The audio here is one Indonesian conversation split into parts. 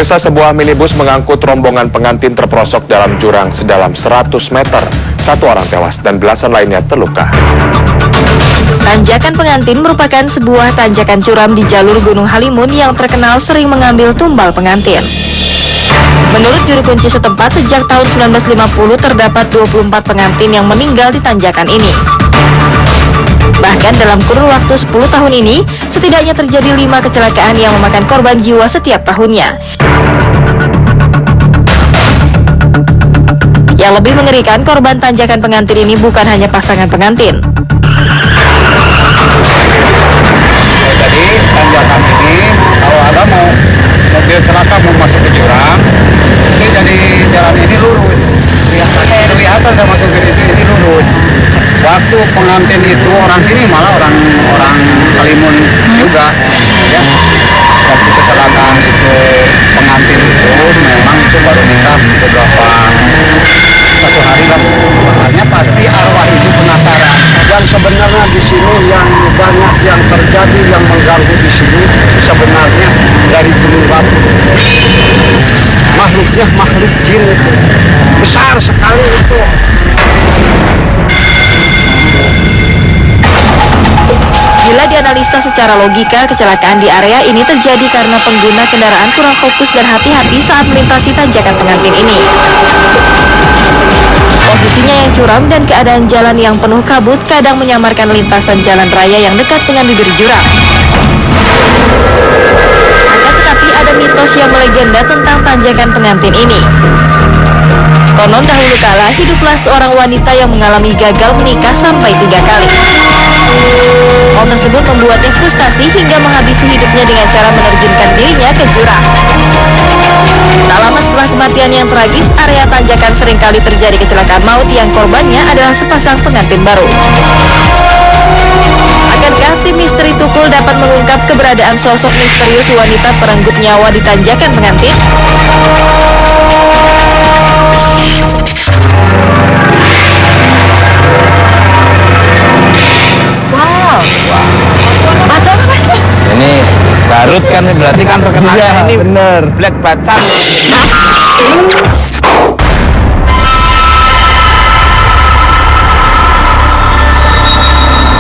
Pemirsa, sebuah minibus mengangkut rombongan pengantin terperosok dalam jurang sedalam 100 meter. Satu orang tewas dan belasan lainnya terluka. Tanjakan Pengantin merupakan sebuah tanjakan curam di jalur Gunung Halimun yang terkenal sering mengambil tumbal pengantin. Menurut juru kunci setempat, sejak tahun 1950 terdapat 24 pengantin yang meninggal di tanjakan ini. Bahkan dalam kurun waktu 10 tahun ini, setidaknya terjadi 5 kecelakaan yang memakan korban jiwa setiap tahunnya. Yang lebih mengerikan, korban tanjakan pengantin ini bukan hanya pasangan pengantin. Jadi tanjakan ini kalau ada mobil celaka mau masuk ke jurang, ini jadi jalan ini lurus. Kelihatan sama supir ini lurus. Waktu pengantin itu orang sini malah orang Kalimun juga, ya. Waktu kecelakaan itu pengantin itu memang itu baru nikah beberapa satu hari lah. Makanya pasti arwah itu penasaran. Dan sebenarnya di sini yang banyak yang terjadi yang mengganggu di sini sebenarnya dari gunung batu. Makhluknya makhluk jin itu besar sekali itu. Bila dianalisa secara logika, kecelakaan di area ini terjadi karena pengguna kendaraan kurang fokus dan hati-hati saat melintasi tanjakan pengantin ini. Posisinya yang curam dan keadaan jalan yang penuh kabut kadang menyamarkan lintasan jalan raya yang dekat dengan bibir jurang. Akan tetapi ada mitos yang melegenda tentang tanjakan pengantin ini. Konon dahulu kala hiduplah seorang wanita yang mengalami gagal menikah sampai 3 kali. Hal tersebut membuatnya frustasi hingga menghabisi hidupnya dengan cara menerjunkan dirinya ke jurang. Tak lama setelah kematian yang tragis, area tanjakan seringkali terjadi kecelakaan maut yang korbannya adalah sepasang pengantin baru. Akankah tim misteri Tukul dapat mengungkap keberadaan sosok misterius wanita perenggut nyawa di tanjakan pengantin? Wow. Batu apa mas? Ini Garut kan, berarti kan terkenal ya, ini bener Black Bacan.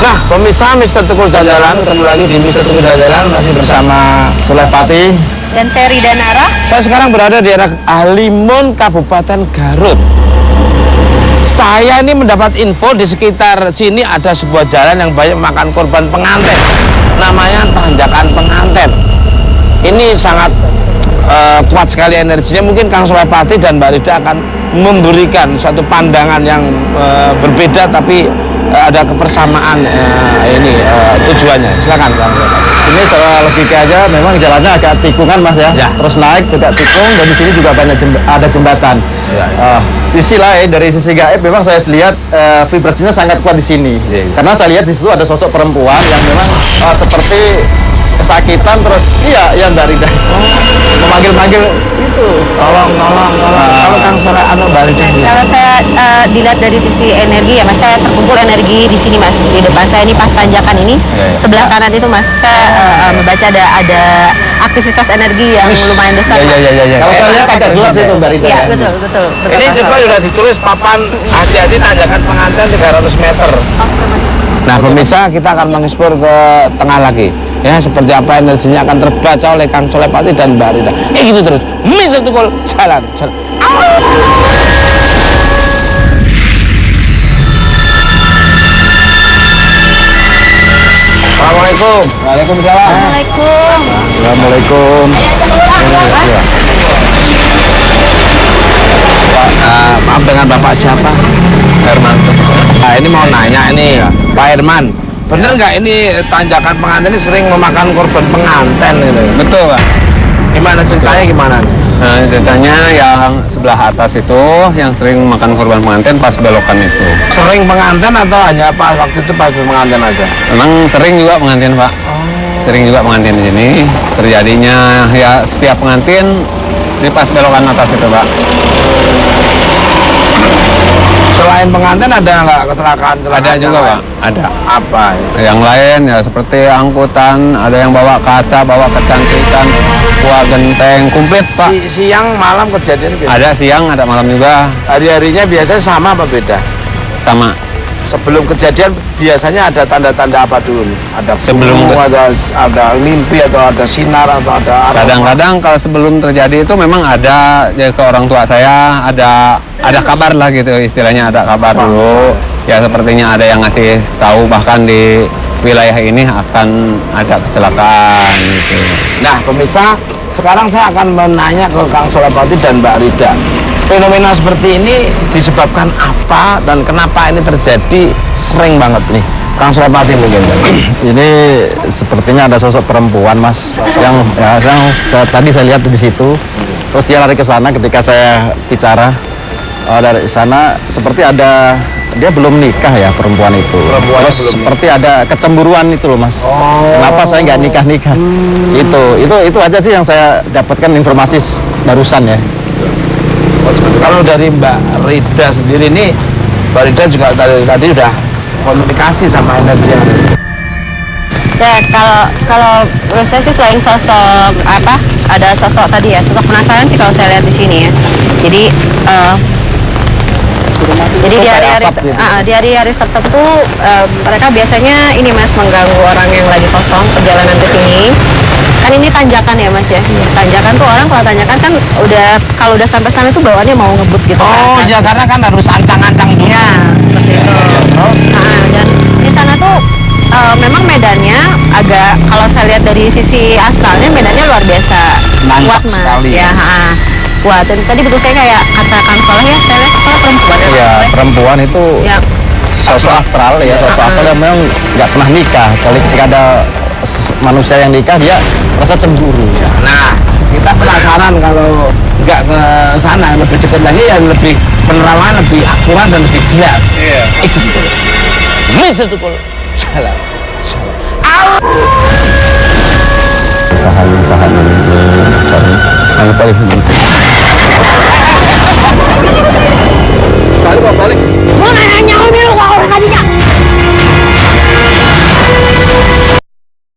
Nah, pemirsa Mister Tukul Jajalan, ketemu lagi di Mister Tukul Jajalan, masih bersama Sulepati Dan saya Rida Nara. Saya sekarang berada di daerah Halimun, Kabupaten Garut. Saya ini mendapat info di sekitar sini ada sebuah jalan yang banyak makan korban pengantin. Namanya Tanjakan Pengantin. Ini sangat kuat sekali energinya. Mungkin Kang Sulepati dan Mbak Rida akan memberikan suatu pandangan yang berbeda, tapi ada kebersamaan tujuannya. Silakan Kang Sulepati. Ini secara logika aja memang jalannya agak tikungan mas ya. Terus naik juga tikung dan di sini juga banyak ada jembatan. Sisi lain dari sisi gaib memang saya lihat vibrasinya sangat kuat di sini. Karena saya lihat di situ ada sosok perempuan yang memang seperti kesakitan, terus yang dari memanggil-manggil itu. Tolong. Kalau Kang Sulepati Mbak Rida. Kalau saya dilihat dari sisi energi ya mas, saya terkumpul energi di sini mas, di depan saya ini pas tanjakan ini, sebelah kanan itu mas, saya membaca ada aktivitas energi yang lumayan besar. Kalau saya lihat agak gelap itu Mbak Rida. Iya betul. Ini juga sudah ditulis papan hati-hati tanjakan pengantin 300 meter. Nah pemirsa, kita akan mengeksplor ke tengah lagi. Ya, seperti apa energinya akan terbaca oleh Kang Sulepati dan Mbak Rida. Gitu terus. Mister Tukul jalan. Assalamualaikum. Waalaikumsalam. Assalamualaikum. Maaf, dengan Bapak siapa? Herman. Nah, ini mau nanya ini, Pak Herman. Bener nggak ini tanjakan pengantin ini sering memakan korban pengantin gitu? Betul Pak. Gimana ceritanya gimana? Nah, ceritanya yang sebelah atas itu yang sering makan korban pengantin pas belokan itu. Sering pengantin atau hanya pas waktu itu pas pengantin aja? Memang sering juga pengantin Pak. Sering juga pengantin di sini. Terjadinya ya setiap pengantin di pas belokan atas itu Pak. Selain pengantin ada nggak kecelakaan? Ada juga Pak, ada. Apa? Yang lain ya seperti angkutan, ada yang bawa kaca, bawa kecantikan, buah genteng, komplit Pak. Siang malam kejadian gitu? Ada siang, ada malam juga. Hari-harinya biasanya sama apa beda? Sama. Sebelum kejadian biasanya ada tanda-tanda apa dulu? Ada Sebelum gunung, ada mimpi atau ada sinar atau ada Kadang-kadang kalau sebelum terjadi itu memang ada ya, ke orang tua saya ada kabar lah gitu istilahnya, ada kabar dulu. Ya sepertinya ada yang ngasih tahu bahkan di wilayah ini akan ada kecelakaan gitu. Nah, pemirsa, sekarang saya akan menanya ke Kang Sulepati dan Mbak Rida. Fenomena seperti ini disebabkan apa dan kenapa ini terjadi sering banget nih? Kang Sulepati mungkin. Ini sepertinya ada sosok perempuan Mas yang tadi saya lihat di situ. Terus dia lari ke sana ketika saya bicara. Dari sana seperti ada, dia belum nikah ya perempuan itu. Terus seperti ada kecemburuan itu loh Mas. Kenapa saya nggak nikah-nikah? Itu aja sih yang saya dapatkan informasi barusan ya. Kalau dari Mbak Rida sendiri nih, Mbak Rida juga tadi udah komunikasi sama energi yang ada. Ya kalau menurut saya sih selain sosok apa, ada sosok tadi ya, sosok penasaran sih kalau saya lihat di sini ya. Jadi di hari-hari tertentu mereka biasanya ini Mas mengganggu orang yang lagi kosong perjalanan ke sini. Kan ini tanjakan ya Mas ya. Tanjakan tuh orang kalau tanjakan kan kalau udah sampai sana tuh bawaannya mau ngebut gitu. Oh ya, karena kan harus ancang-ancang dulu. Ya, seperti itu. Dan di sana tuh memang medannya agak, kalau saya lihat dari sisi astralnya medannya luar biasa kuat Mas sekali. Ya. Wah, dan tadi betul saya kayak kata Kang Soleh ya, saya lihat soalnya perempuan ya. Ya, perempuan itu Ya. sosok astral ya, sosok astral yang memang nggak pernah nikah. Kali ketika ada manusia yang nikah, dia merasa cemburu. Nah, kita penasaran kalau nggak ke sana, lebih dekat lagi ya, lebih penerawangan lebih akurat dan lebih jelas. Iya. Ikut itu. Bisa tuh kalau jalan. Usaha ini paling penting.